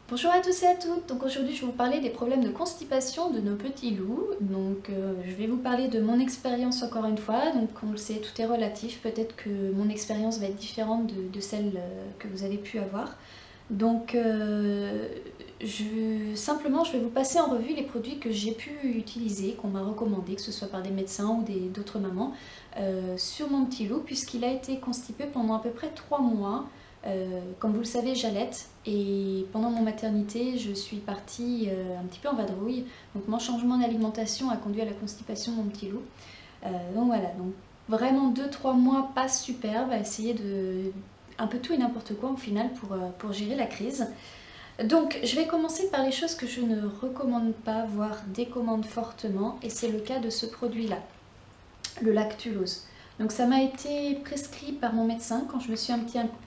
Bonjour à tous et à toutes, donc aujourd'hui je vais vous parler des problèmes de constipation de nos petits loups. Je vais vous parler de mon expérience encore une fois, donc on le sait tout est relatif, peut-être que mon expérience va être différente de celle que vous avez pu avoir. Simplement je vais vous passer en revue les produits que j'ai pu utiliser, qu'on m'a recommandé, que ce soit par des médecins ou d'autres mamans, sur mon petit loup puisqu'il a été constipé pendant à peu près 3 mois. Comme vous le savez, j'allaite et pendant mon maternité, je suis partie un petit peu en vadrouille. Donc mon changement d'alimentation a conduit à la constipation de mon petit loup. Donc voilà, donc vraiment 2-3 mois pas super, va essayer de un peu tout et n'importe quoi au final pour gérer la crise. Donc je vais commencer par les choses que je ne recommande pas, voire décommande fortement, et c'est le cas de ce produit-là, le lactulose. Donc ça m'a été prescrit par mon médecin quand je me suis un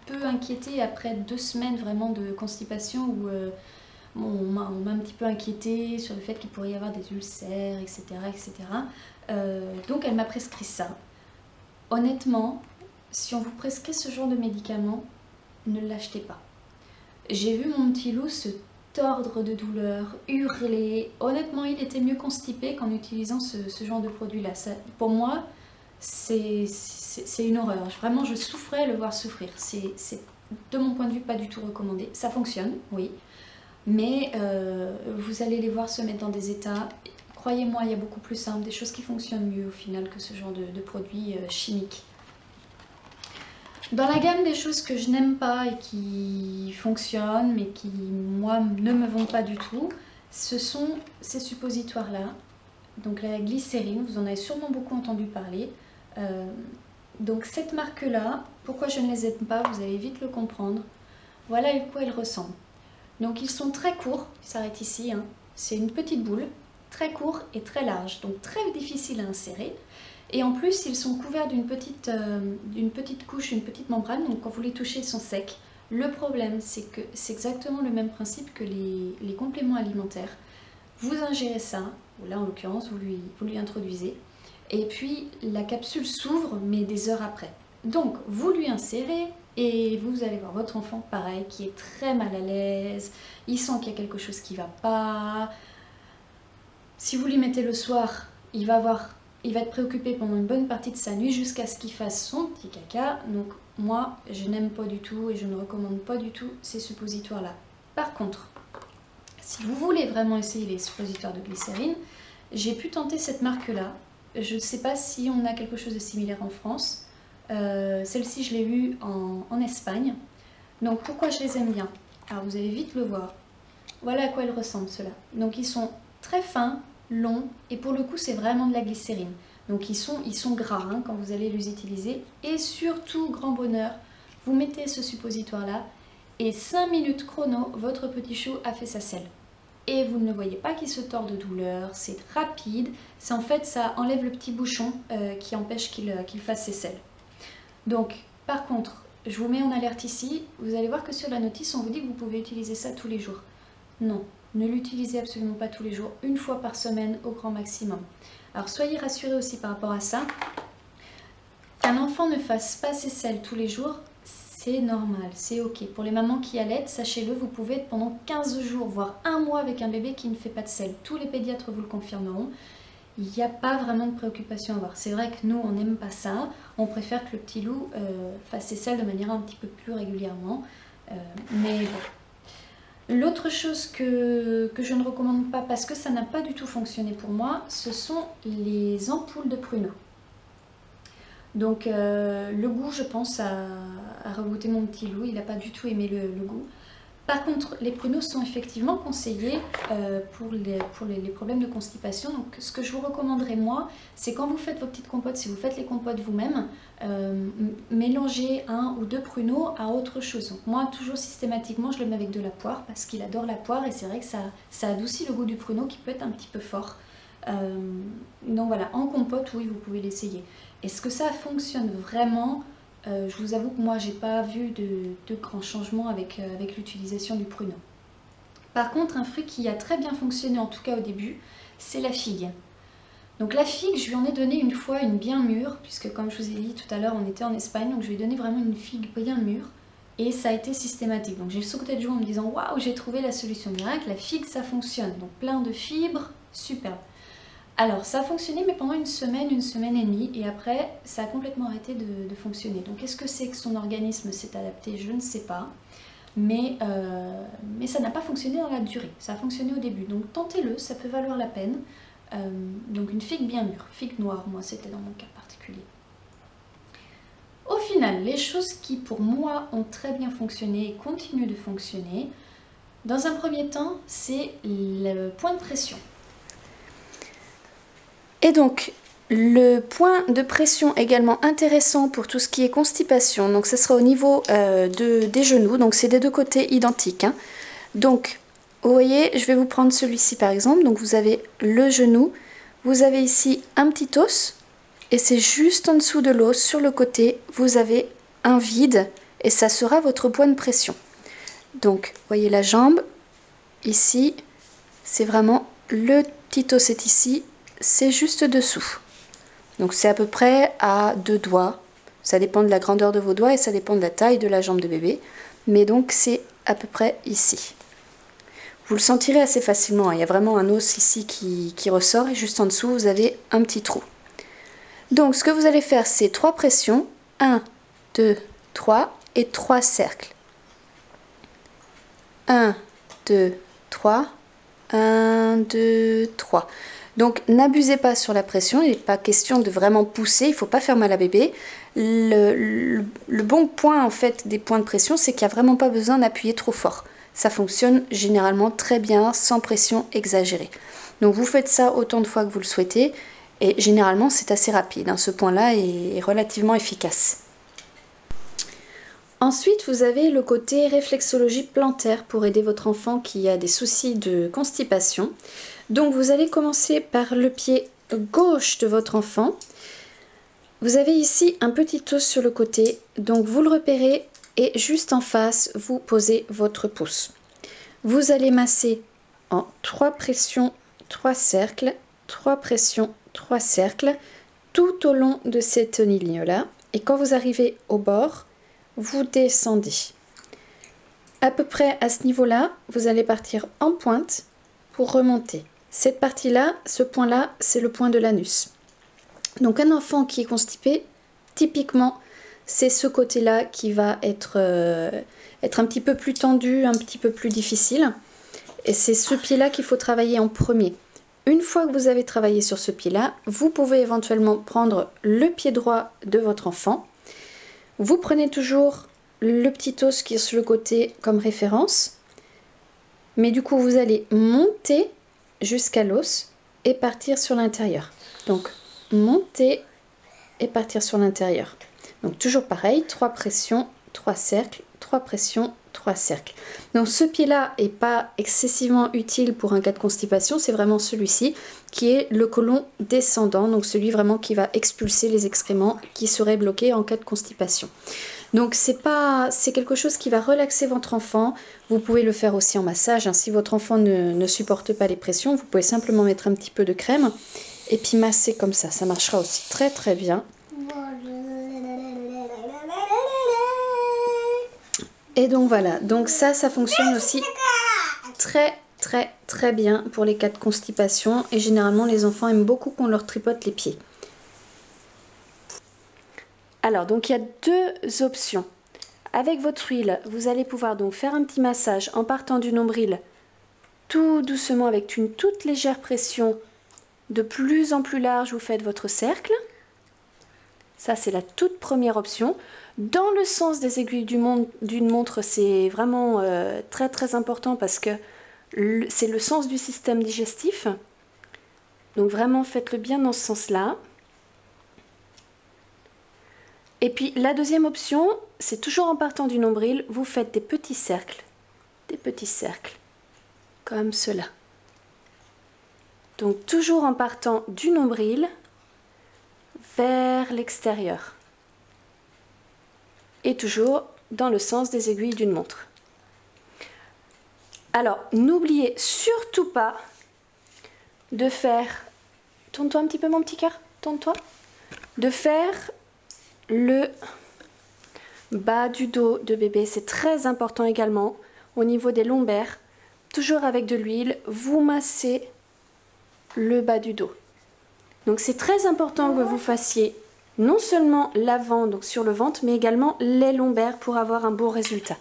peu inquiétée après 2 semaines vraiment de constipation où on m'a un petit peu inquiétée sur le fait qu'il pourrait y avoir des ulcères, etc. etc. Donc elle m'a prescrit ça. Honnêtement, si on vous prescrit ce genre de médicament, ne l'achetez pas. J'ai vu mon petit loup se tordre de douleur, hurler. Honnêtement, il était mieux constipé qu'en utilisant ce genre de produit-là. Pour moi, c'est une horreur. Vraiment, je souffrais à le voir souffrir. C'est de mon point de vue pas du tout recommandé. Ça fonctionne, oui, mais vous allez les voir se mettre dans des états. Croyez-moi, il y a beaucoup plus simple, des choses qui fonctionnent mieux au final que ce genre de produits chimiques. Dans la gamme des choses que je n'aime pas et qui fonctionnent, mais qui, moi, ne me vont pas du tout, ce sont ces suppositoires-là. Donc la glycérine, vous en avez sûrement beaucoup entendu parler. Donc cette marque-là, pourquoi je ne les aime pas, vous allez vite le comprendre. Voilà à quoi ils ressemblent. Donc ils sont très courts, ils s'arrêtent ici, hein. C'est une petite boule, très court et très large, donc très difficile à insérer. Et en plus, ils sont couverts d'une petite couche, une petite membrane, donc quand vous les touchez, ils sont secs. Le problème, c'est que c'est exactement le même principe que les compléments alimentaires. Vous ingérez ça, ou là en l'occurrence, vous lui introduisez, et puis la capsule s'ouvre, mais des heures après. Donc, vous lui insérez, et vous allez voir votre enfant, pareil, qui est très mal à l'aise, il sent qu'il y a quelque chose qui ne va pas. Si vous lui mettez le soir, il va être préoccupé pendant une bonne partie de sa nuit jusqu'à ce qu'il fasse son petit caca. Donc moi, je n'aime pas du tout et je ne recommande pas du tout ces suppositoires-là. Par contre, si vous voulez vraiment essayer les suppositoires de glycérine, j'ai pu tenter cette marque-là. Je ne sais pas si on a quelque chose de similaire en France. Celle-ci, je l'ai eue en Espagne. Donc pourquoi je les aime bien? Alors vous allez vite le voir. Voilà à quoi ils ressemblent, ceux-là. Donc ils sont très fins, longs, et pour le coup c'est vraiment de la glycérine. Donc ils sont gras hein, quand vous allez les utiliser. Et surtout, grand bonheur, vous mettez ce suppositoire là et 5 minutes chrono, votre petit chou a fait sa selle. Et vous ne voyez pas qu'il se tord de douleur, c'est rapide. C'est en fait, ça enlève le petit bouchon qui empêche qu'il fasse ses selles. Donc par contre, je vous mets en alerte ici, vous allez voir que sur la notice on vous dit que vous pouvez utiliser ça tous les jours. Non, ne l'utilisez absolument pas tous les jours, une fois par semaine au grand maximum. Alors soyez rassurés aussi par rapport à ça. Qu'un enfant ne fasse pas ses selles tous les jours, c'est normal, c'est ok. Pour les mamans qui allaitent, sachez-le, vous pouvez être pendant 15 jours, voire 1 mois avec un bébé qui ne fait pas de selles. Tous les pédiatres vous le confirmeront. Il n'y a pas vraiment de préoccupation à avoir. C'est vrai que nous, on n'aime pas ça. On préfère que le petit loup fasse ses selles de manière un petit peu plus régulièrement. Mais bon. L'autre chose que je ne recommande pas parce que ça n'a pas du tout fonctionné pour moi, ce sont les ampoules de pruneaux. Donc le goût, je pense, a regoûté mon petit loup, il n'a pas du tout aimé le goût. Par contre, les pruneaux sont effectivement conseillés pour les problèmes de constipation. Donc ce que je vous recommanderais moi, c'est quand vous faites vos petites compotes, si vous faites les compotes vous-même, mélangez 1 ou 2 pruneaux à autre chose. Donc moi, toujours systématiquement, je le mets avec de la poire parce qu'il adore la poire et c'est vrai que ça adoucit le goût du pruneau qui peut être un petit peu fort. Donc voilà, en compote, oui, vous pouvez l'essayer. Est-ce que ça fonctionne vraiment? Je vous avoue que moi, j'ai pas vu de grands changements avec l'utilisation du pruneau. Par contre, un fruit qui a très bien fonctionné, en tout cas au début, c'est la figue. Donc la figue, je lui en ai donné une fois une bien mûre, puisque comme je vous ai dit tout à l'heure, on était en Espagne, donc je lui ai donné vraiment une figue bien mûre. et ça a été systématique. Donc j'ai sauté de joie en me disant waouh, j'ai trouvé la solution miracle, la figue ça fonctionne. Donc plein de fibres, superbe. Alors ça a fonctionné mais pendant une semaine et demie et après ça a complètement arrêté de fonctionner. Donc est-ce que c'est que son organisme s'est adapté? Je ne sais pas. Mais ça n'a pas fonctionné dans la durée, ça a fonctionné au début. Donc tentez-le, ça peut valoir la peine. Donc une figue bien mûre, figue noire, moi c'était dans mon cas particulier. Au final, les choses qui pour moi ont très bien fonctionné et continuent de fonctionner, dans un premier temps, c'est le point de pression. Et donc, le point de pression également intéressant pour tout ce qui est constipation, donc ce sera au niveau des genoux, donc c'est des deux côtés identiques. Hein. Donc, vous voyez, je vais vous prendre celui-ci par exemple, donc vous avez le genou, vous avez ici un petit os, et c'est juste en dessous de l'os, sur le côté, vous avez un vide, et ça sera votre point de pression. Donc, vous voyez la jambe, ici, c'est vraiment le petit os est ici, c'est juste dessous. Donc c'est à peu près à 2 doigts. Ça dépend de la grandeur de vos doigts et ça dépend de la taille de la jambe de bébé. Mais donc c'est à peu près ici. Vous le sentirez assez facilement. Il y a vraiment un os ici qui ressort et juste en dessous vous avez un petit trou. Donc ce que vous allez faire c'est 3 pressions. 1, 2, 3 et 3 cercles. 1, 2, 3. 1, 2, 3. Donc n'abusez pas sur la pression, il n'est pas question de vraiment pousser, il ne faut pas faire mal à bébé. Le bon point en fait des points de pression, c'est qu'il n'y a vraiment pas besoin d'appuyer trop fort. Ça fonctionne généralement très bien, sans pression exagérée. Donc vous faites ça autant de fois que vous le souhaitez, et généralement c'est assez rapide. Hein. Ce point-là est relativement efficace. Ensuite, vous avez le côté réflexologie plantaire pour aider votre enfant qui a des soucis de constipation. Donc vous allez commencer par le pied gauche de votre enfant. Vous avez ici un petit os sur le côté, donc vous le repérez et juste en face, vous posez votre pouce. Vous allez masser en 3 pressions, 3 cercles, 3 pressions, 3 cercles, tout au long de cette ligne-là. Et quand vous arrivez au bord, vous descendez. À peu près à ce niveau-là, vous allez partir en pointe pour remonter. Cette partie-là, ce point-là, c'est le point de l'anus. Donc un enfant qui est constipé, typiquement, c'est ce côté-là qui va être un petit peu plus tendu, un petit peu plus difficile. Et c'est ce pied-là qu'il faut travailler en premier. Une fois que vous avez travaillé sur ce pied-là, vous pouvez éventuellement prendre le pied droit de votre enfant. Vous prenez toujours le petit os qui est sur le côté comme référence. Mais du coup, vous allez monter jusqu'à l'os et partir sur l'intérieur. Donc, monter et partir sur l'intérieur. Donc, toujours pareil, 3 pressions, 3 cercles, 3 pressions, 3 cercles. Donc, ce pied-là n'est pas excessivement utile pour un cas de constipation. C'est vraiment celui-ci qui est le côlon descendant. Donc, celui vraiment qui va expulser les excréments qui seraient bloqués en cas de constipation. Donc c'est quelque chose qui va relaxer votre enfant. Vous pouvez le faire aussi en massage. Hein. Si votre enfant ne supporte pas les pressions, vous pouvez simplement mettre un petit peu de crème et puis masser comme ça. Ça marchera aussi très très bien. Et donc voilà, donc ça fonctionne aussi très très très bien pour les cas de constipation. Et généralement les enfants aiment beaucoup qu'on leur tripote les pieds. Alors, donc il y a 2 options. Avec votre huile, vous allez pouvoir donc faire un petit massage en partant du nombril, tout doucement avec une toute légère pression. De plus en plus large, vous faites votre cercle. Ça, c'est la toute première option. Dans le sens des aiguilles d'une montre, c'est vraiment très très important parce que c'est le sens du système digestif. Donc vraiment, faites-le bien dans ce sens-là. Et puis la deuxième option, c'est toujours en partant du nombril, vous faites des petits cercles, comme cela. Donc toujours en partant du nombril vers l'extérieur. Et toujours dans le sens des aiguilles d'une montre. Alors, n'oubliez surtout pas de faire, tourne-toi un petit peu mon petit cœur, tourne-toi, de faire bas du dos de bébé, c'est très important également. Au niveau des lombaires, toujours avec de l'huile, vous massez le bas du dos. Donc c'est très important que vous fassiez non seulement l'avant, donc sur le ventre, mais également les lombaires pour avoir un beau résultat.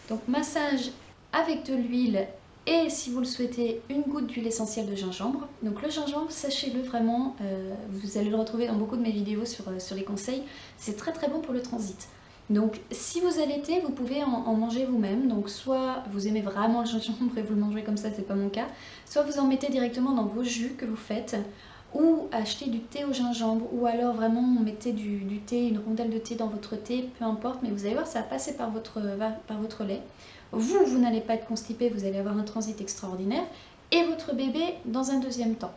Donc massage avec de l'huile et si vous le souhaitez, une goutte d'huile essentielle de gingembre. Donc le gingembre, sachez-le vraiment, vous allez le retrouver dans beaucoup de mes vidéos sur les conseils, c'est très très bon pour le transit. Donc si vous allaitez, vous pouvez en manger vous-même, donc soit vous aimez vraiment le gingembre et vous le mangez comme ça, c'est pas mon cas, soit vous en mettez directement dans vos jus que vous faites, ou achetez du thé au gingembre, ou alors vraiment mettez du thé, une rondelle de thé dans votre thé, peu importe, mais vous allez voir, ça va passer par votre lait. Vous n'allez pas être constipé, vous allez avoir un transit extraordinaire, et votre bébé dans un deuxième temps.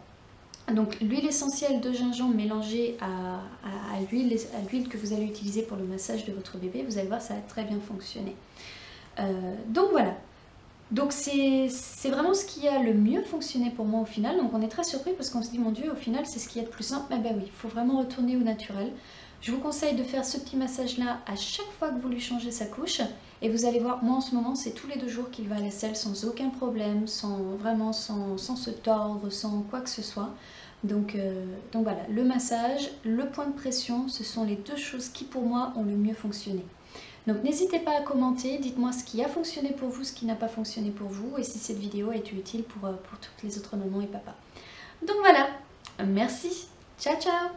Donc l'huile essentielle de gingembre mélangée à l'huile que vous allez utiliser pour le massage de votre bébé, vous allez voir, ça va très bien fonctionner. Donc voilà. Donc c'est vraiment ce qui a le mieux fonctionné pour moi au final. Donc on est très surpris parce qu'on se dit mon Dieu, au final c'est ce qui est le plus simple. Mais ben oui, il faut vraiment retourner au naturel. Je vous conseille de faire ce petit massage là à chaque fois que vous lui changez sa couche. Et vous allez voir, moi en ce moment c'est tous les 2 jours qu'il va à la selle sans aucun problème, sans se tordre, sans quoi que ce soit. Donc voilà, le massage, le point de pression, ce sont les 2 choses qui pour moi ont le mieux fonctionné. Donc n'hésitez pas à commenter, dites-moi ce qui a fonctionné pour vous, ce qui n'a pas fonctionné pour vous, et si cette vidéo a été utile pour toutes les autres mamans et papas. Donc voilà, merci, ciao ciao.